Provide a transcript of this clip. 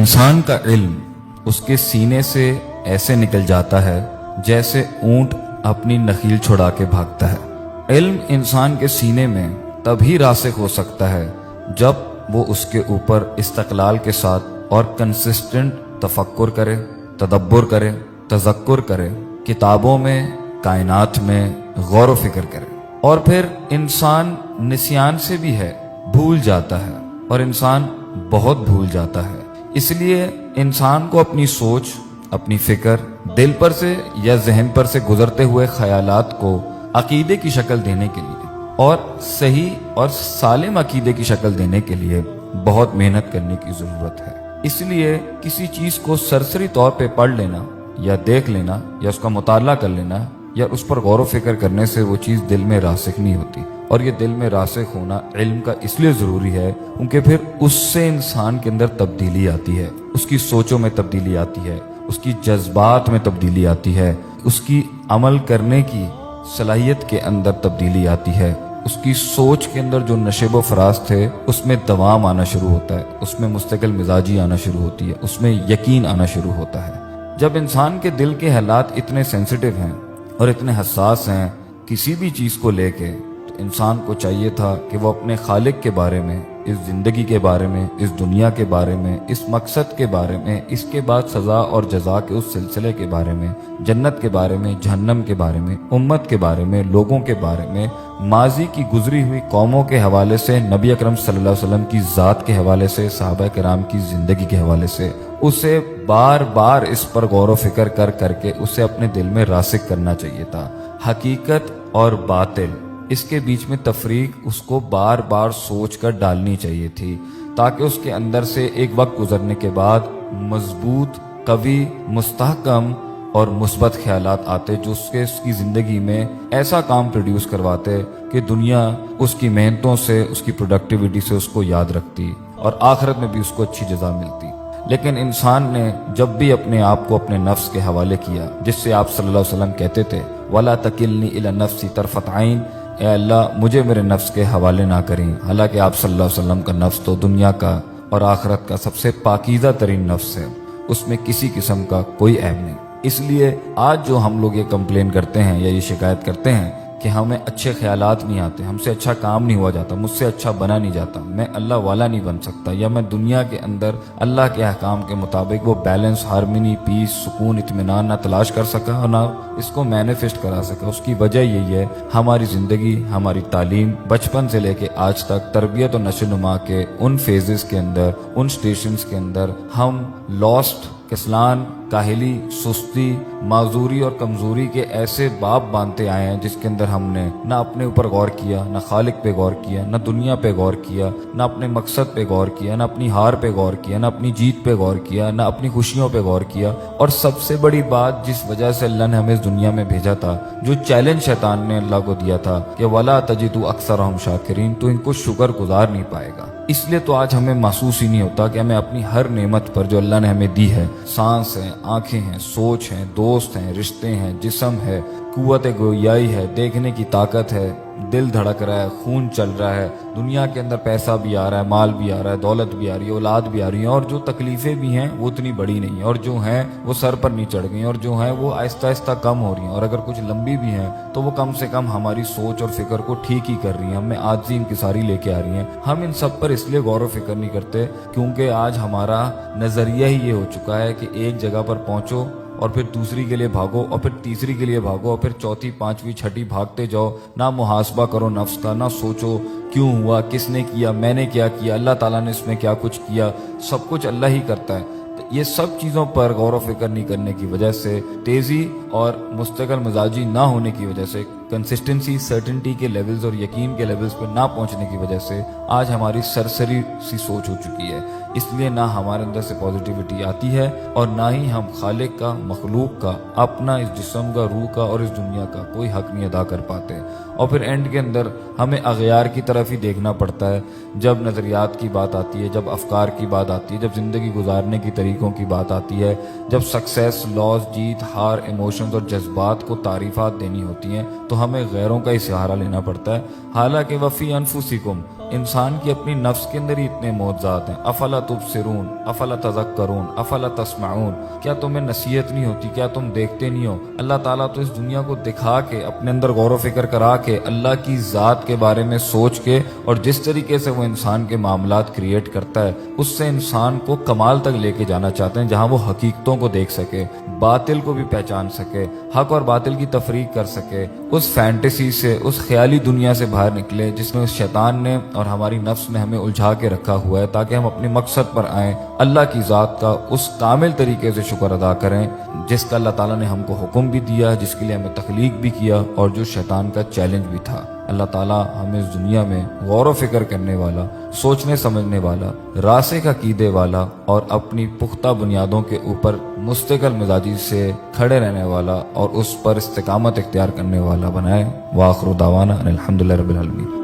इंसान का इल्म उसके सीने से ऐसे निकल जाता है जैसे ऊंट अपनी नखील छुड़ा के भागता है। इल्म इंसान के सीने में तभी रासिख हो सकता है जब वो उसके ऊपर इस्तक़लाल के साथ और कंसिस्टेंट तफक्कुर करे, तदब्बुर करे, तज़क्कुर करे, किताबों में, कायनात में गौर व फिक्र करे। और फिर इंसान निस्यान से भी है, भूल जाता है, और इंसान बहुत भूल जाता है। इसलिए इंसान को अपनी सोच, अपनी फिक्र दिल पर से या जहन पर से गुजरते हुए ख्यालात को अकीदे की शक्ल देने के लिए और सही और सालिम अकीदे की शक्ल देने के लिए बहुत मेहनत करने की ज़रूरत है। इसलिए किसी चीज़ को सरसरी तौर पे पढ़ लेना या देख लेना या उसका मुताला कर लेना या उस पर गौर व फिक्र करने से वो चीज़ दिल में रासिख नहीं होती। और ये दिल में रासिख होना इल्म का इसलिए ज़रूरी है क्योंकि फिर उससे इंसान के अंदर तब्दीली आती है, उसकी सोचों में तब्दीली आती है, उसकी जज्बात में तब्दीली आती है, उसकी अमल करने की सलाहियत के अंदर तब्दीली आती है, उसकी सोच के अंदर जो नशेब व फराज थे उसमें दवाम आना शुरू होता है, उसमें मुस्तकिल मिजाजी आना शुरू होती है, उसमें यकीन आना शुरू होता है। जब इंसान के दिल के हालात इतने सेंसिटिव हैं और इतने हसास हैं किसी भी चीज़ को लेके, तो इंसान को चाहिए था कि वो अपने खालिक के बारे में, इस ज़िंदगी के बारे में, इस दुनिया के बारे में, इस मकसद के बारे में, इसके बाद सज़ा और जज़ा के उस सिलसिले के बारे में, जन्नत के बारे में, जहन्नम के बारे में, उम्मत के बारे में, लोगों के बारे में, माजी की गुजरी हुई कौमों के हवाले से, नबी अकरम सल्लल्लाहु अलैहि वसल्लम की ज़ात के हवाले से, सहाबा किराम की ज़िंदगी के हवाले से उसे बार बार इस पर गौर व फिक्र कर करके उसे अपने दिल में रासिक करना चाहिए था। हकीकत और बातिल इसके बीच में तफरीक उसको बार बार सोच कर डालनी चाहिए थी ताकि उसके अंदर से एक वक्त गुजरने के बाद मजबूत, कवी, मुस्तहकम और मुस्बत ख्यालात आते जो उसकी ज़िंदगी में ऐसा काम प्रोड्यूस करवाते कि दुनिया उसकी मेहनतों से, उसकी प्रोडक्टिविटी से उसको याद रखती और आखिरत में भी उसको अच्छी जज़ा मिलती। लेकिन इंसान ने जब भी अपने आप को अपने नफ्स के हवाले किया, जिससे आप सल्लल्लाहु अलैहि वसल्लम कहते थे वला तकिलनी इला नफ्सी तरफत आइन, ए अल्लाह मुझे मेरे नफ्स के हवाले ना करें। हालांकि आप सल्लल्लाहु अलैहि वसल्लम का नफ्स तो दुनिया का और आखिरत का सबसे पाकीज़ा तरीन नफ्स है, उसमें किसी किस्म का कोई ऐब नहीं। इसलिए आज जो हम लोग ये कंप्लेन करते हैं या ये शिकायत करते हैं कि हमें अच्छे ख्यालात नहीं आते, हमसे अच्छा काम नहीं हुआ जाता, मुझसे अच्छा बना नहीं जाता, मैं अल्लाह वाला नहीं बन सकता, या मैं दुनिया के अंदर अल्लाह के अहकाम के मुताबिक वो बैलेंस, हारमनी, पीस, सुकून, इत्मीनान ना तलाश कर सका और ना इसको मैनिफेस्ट करा सका, उसकी वजह यही है हमारी ज़िंदगी, हमारी तालीम बचपन से लेके आज तक तरबियत और नशो नुमा के उन फेजेस के अंदर, उन स्टेशंस के अंदर हम लॉस्ट, कस्लान, काहिली, सुस्ती, माजूरी और कमजोरी के ऐसे बाब बांधते आए हैं जिसके अंदर हमने ना अपने ऊपर गौर किया, ना खालिक पे गौर किया, ना दुनिया पे गौर किया, ना अपने मकसद पे गौर किया, ना अपनी हार पे गौर किया, ना अपनी जीत पे गौर किया, ना अपनी खुशियों पे गौर किया। और सबसे बड़ी बात जिस वजह से अल्लाह ने हमें इस दुनिया में भेजा था, जो चैलेंज शैतान ने अल्लाह को दिया था कि वला तजिदु अक्सरहुम शाकिरीन, तो इनको शुक्र गुजार नहीं पाएगा। इसलिए तो आज हमें महसूस ही नहीं होता कि हमें अपनी हर नेमत पर जो अल्लाह ने हमें दी है, सांस है, आंखें हैं, सोच है, दोस्त हैं, रिश्ते हैं, जिस्म है, कुव्वत गोयाई है, देखने की ताकत है, दिल धड़क रहा है, खून चल रहा है, दुनिया के अंदर पैसा भी आ रहा है, माल भी आ रहा है, दौलत भी आ रही है, औलाद भी आ रही है, और जो तकलीफें भी हैं वो उतनी बड़ी नहीं है, और जो हैं वो सर पर नहीं चढ़ गई, और जो हैं वो आहिस्ता आहिस्ता कम हो रही हैं, और अगर कुछ लंबी भी हैं तो वो कम से कम हमारी सोच और फिक्र को ठीक ही कर रही हैं, हमें आजी इंकिसारी लेके आ रही हैं। हम इन सब पर इसलिए गौर व फिक्र नहीं करते क्योंकि आज हमारा नज़रिया ही ये हो चुका है कि एक जगह पर पहुंचो और फिर दूसरी के लिए भागो और फिर तीसरी के लिए भागो और फिर चौथी, पांचवी, छठी भागते जाओ, ना मुहासबा करो नफ्स का, ना सोचो क्यों हुआ, किसने किया, मैंने क्या किया, अल्लाह ताला ने इसमें क्या कुछ किया, सब कुछ अल्लाह ही करता है। तो ये सब चीज़ों पर गौर व फिक्र नहीं करने की वजह से, तेज़ी और मुस्तकिल मिजाजी ना होने की वजह से, कंसिस्टेंसी, सर्टेनिटी के लेवल्स और यकीन के लेवल्स पर ना पहुंचने की वजह से आज हमारी सरसरी सी सोच हो चुकी है। इसलिए ना हमारे अंदर से पॉजिटिविटी आती है और ना ही हम खालिक का, मखलूक का, अपना इस जिस्म का, रूह का और इस दुनिया का कोई हक नहीं अदा कर पाते। और फिर एंड के अंदर हमें अगयार की तरफ ही देखना पड़ता है जब नज़रियात की बात आती है, जब अफकार की बात आती है, जब ज़िंदगी गुजारने की तरीक़ों की बात आती है, जब सक्सेस, लॉस, जीत, हार, इमोशंस और जज्बात को तारीफ़ात देनी होती हैं, तो تو ہمیں غیروں کا ہی سہارا لینا پڑتا ہے، حالانکہ وفی انفسکم، انسان کی اپنی نفس کے اندر ہی اتنے معجزات ہیں۔ افلا تبصرون افلا تذکرون افلا تسمعون، کیا تمہیں نصیحت نہیں ہوتی، کیا تم دیکھتے نہیں ہو؟ اللہ تعالیٰ تو اس دنیا کو دکھا کے، اپنے اندر غور و فکر کرا کے، اللہ کی ذات کے بارے میں سوچ کے، اور جس طریقے سے وہ انسان کے معاملات کریٹ کرتا ہے، اس سے انسان کو کمال تک لے کے جانا چاہتے ہیں، جہاں وہ حقیقتوں کو دیکھ سکے، باطل کو بھی پہچان سکے، حق اور باطل کی تفریق کر سکے، اس فینٹیسی سے، اس خیالی دنیا سے باہر نکلے جس میں اس شیطان نے اور ہماری نفس نے ہمیں الجھا کے رکھا ہوا ہے، تاکہ ہم اپنے مقصد پر آئیں، اللہ کی ذات کا اس کامل طریقے سے شکر ادا کریں جس کا اللہ تعالیٰ نے ہم کو حکم بھی دیا، جس کے لیے ہمیں تخلیق بھی کیا، اور جو شیطان کا چیلنج بھی تھا۔ اللہ تعالیٰ ہمیں اس دنیا میں غور و فکر کرنے والا، سوچنے سمجھنے والا، راسخ عقیدے والا، اور اپنی پختہ بنیادوں کے اوپر مستقل مزاجی سے کھڑے رہنے والا اور اس پر استقامت اختیار کرنے والا بنائے۔ وآخر دعوانا ان الحمدللہ رب العالمین۔